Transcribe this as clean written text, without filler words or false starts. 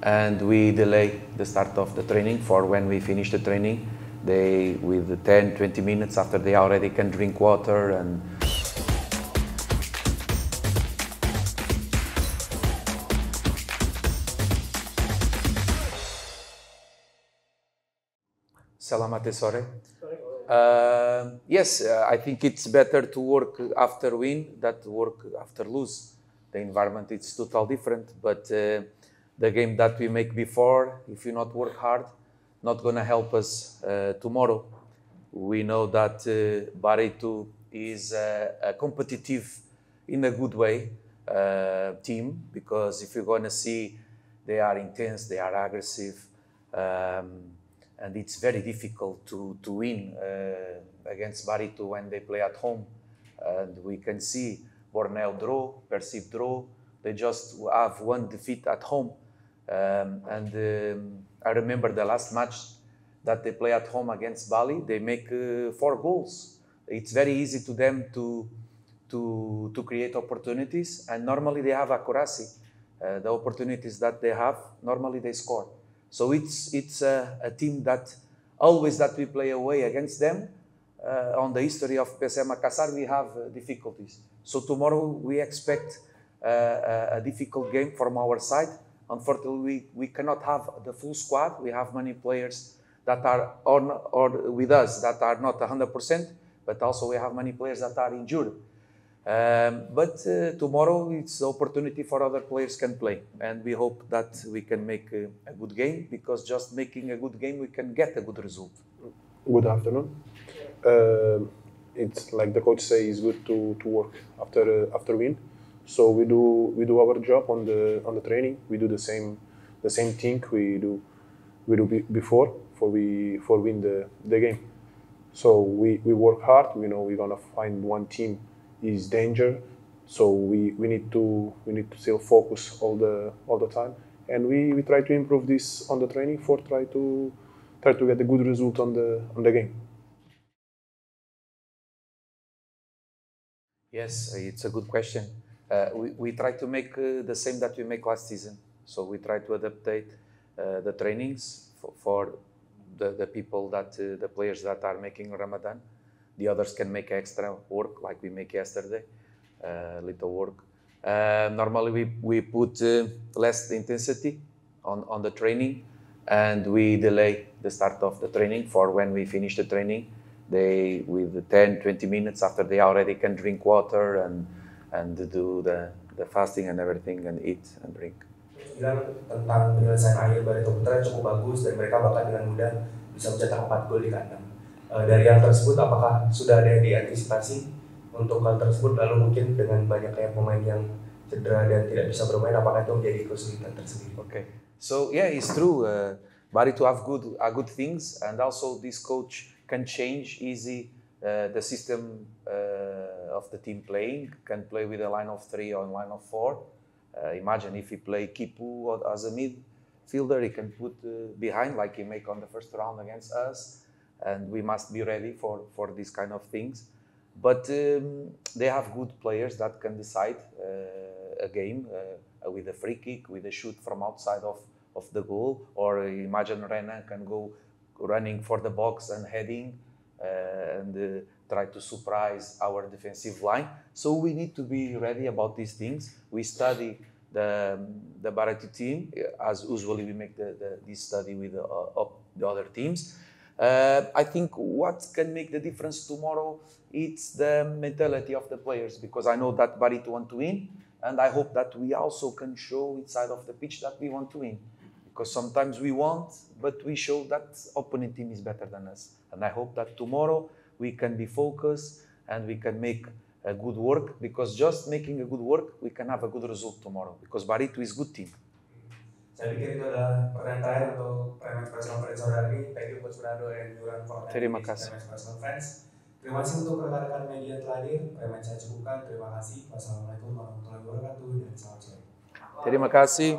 and we delay the start of the training for when we finish the training. They, with 10-20 minutes after, they already can drink water and Salamate sore. Yes, I think it's better to work after win than to work after lose. The environment is totally different, but the game that we make before, if you not work hard, not gonna help us tomorrow. We know that Barito is a competitive, in a good way, team, because if you're gonna see, they are intense, they are aggressive, and it's very difficult to win against Barito when they play at home. And we can see Borneo draw, perceived draw. They just have one defeat at home. I remember the last match that they play at home against Bali. They make 4 goals. It's very easy to them to create opportunities, and normally they have accuracy. The opportunities that they have, normally they score. So it's a team that always that we play away against them, on the history of PSM Makassar, we have difficulties. So tomorrow we expect a difficult game from our side. Unfortunately, we cannot have the full squad. We have many players that are on or with us that are not 100%, but also we have many players that are injured. But tomorrow it's the opportunity for other players can play, and we hope that we can make a good game, because just making a good game we can get a good result. Good afternoon. It's like the coach say, it's good to work after win. So we do our job on the training. We do the same thing we do before win the game. So we work hard. We know we're gonna find one team is danger. So we need to still focus all the time, and we try to improve this on the training for try to get a good result on the game. Yes, it's a good question. We try to make the same that we make last season. So we try to adaptate the trainings for the people that, the players that are making Ramadan. The others can make extra work like we make yesterday, little work. Normally we put less intensity on the training, and we delay the start of the training for when we finish the training. They, with 10-20 minutes after, they already can drink water and do the fasting and everything, and eat and drink. Bilang tentang penyelesaian akhir Barito Putra cukup bagus, dan mereka bahkan dengan mudah bisa mencetak 4 gol di kandang. Dari hal tersebut, apakah sudah ada diantisipasi untuk hal tersebut, lalu mungkin dengan banyaknya pemain yang cedera dan tidak bisa bermain, apakah itu menjadi kesulitan tersendiri? Okay, so yeah, it's true. Barito have good things, and also this coach can change easy the system of the team playing. Can play with a line of 3 or a line of 4. Imagine if he play Kipu as a midfielder, he can put behind like he make on the first round against us, and we must be ready for these kind of things. But they have good players that can decide a game with a free kick, with a shoot from outside of the goal, or imagine Renan can go running for the box and heading and try to surprise our defensive line. So we need to be ready about these things. We study the Barito team, as usually we make this study with the other teams. I think what can make the difference tomorrow, it's the mentality of the players, because I know that Barito want to win, and I hope that we also can show inside of the pitch that we want to win. Because sometimes we want, but we show that opponent team is better than us. And I hope that tomorrow we can be focused and we can make a good work, because just making a good work, we can have a good result tomorrow, because Barito is good team. Saya pikir itu adalah pertanyaan terakhir untuk PreMatch Press Conference sore hari ini. Thank you Coach Fernando and Yuran for Terima kasih. PreMatch Press Conference. Terima kasih untuk rekan-rekan media yang telah hadir. PreMatch saya cukupkan. Terima kasih. Wassalamualaikum warahmatullahi wabarakatuh dan selamat sore. Terima kasih.